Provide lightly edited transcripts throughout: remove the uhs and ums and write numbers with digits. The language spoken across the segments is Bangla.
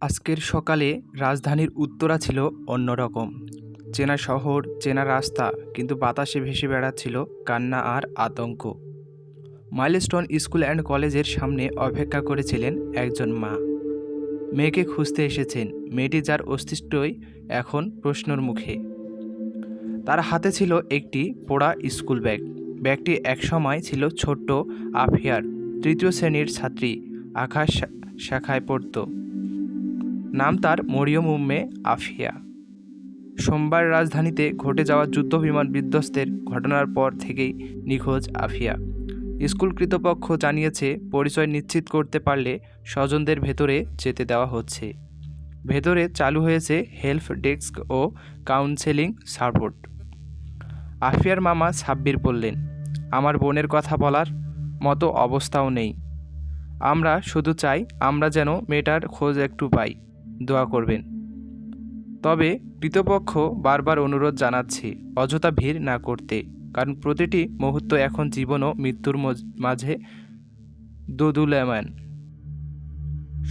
আজকের সকালে রাজধানীর উত্তরা ছিল অন্যরকম। চেনা শহর, চেনা রাস্তা, কিন্তু বাতাসে ভেসে বেড়াচ্ছিল কান্না আর আতঙ্ক। মাইলস্টোন স্কুল অ্যান্ড কলেজের সামনে অপেক্ষা করেছিলেন একজন মা। মেয়েকে খুঁজতে এসেছেন, মেয়েটি যার অস্তিত্বই এখন প্রশ্নর মুখে। তার হাতে ছিল একটি পোড়া স্কুল ব্যাগ। ব্যাগটি একসময় ছিল ছোট্ট আফিয়ার, তৃতীয় শ্রেণীর ছাত্রী। আকাশ শাখায় পড়ত। নাম তার মরিয়ম উম্মে আফিয়া। সোমবার রাজধানীতে ঘটে যাওয়া যুদ্ধবিমান বিধ্বস্তের ঘটনার পর থেকেই নিখোঁজ আফিয়া। স্কুল কর্তৃপক্ষ জানিয়েছে, পরিচয় নিশ্চিত করতে পারলে স্বজনদের ভেতরে যেতে দেওয়া হচ্ছে। ভেতরে চালু হয়েছে হেল্প ডেস্ক ও কাউন্সেলিং সাপোর্ট। আফিয়ার মামা সাব্বির বললেন, আমার বোনের কথা বলার মতো অবস্থাও নেই। আমরা শুধু চাই আমরা যেন মেয়েটার খোঁজ একটু পাই, দোয়া করবেন। তবে কর্তৃপক্ষ বারবার অনুরোধ জানাচ্ছে অযথা ভিড় না করতে, কারণ প্রতিটি মুহূর্ত এখন জীবন ও মৃত্যুর মাঝে দোদুল্যমান।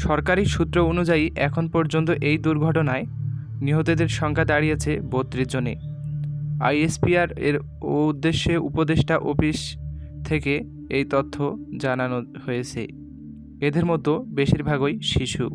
সরকারি সূত্র অনুযায়ী এখন পর্যন্ত এই দুর্ঘটনায় নিহতদের সংখ্যা দাঁড়িয়েছে 32 জনে। আইএসপিআর এর উদ্দেশ্যে উপদেষ্টা অফিস থেকে এই তথ্য জানানো হয়েছে। এদের মধ্যে বেশিরভাগই শিশু।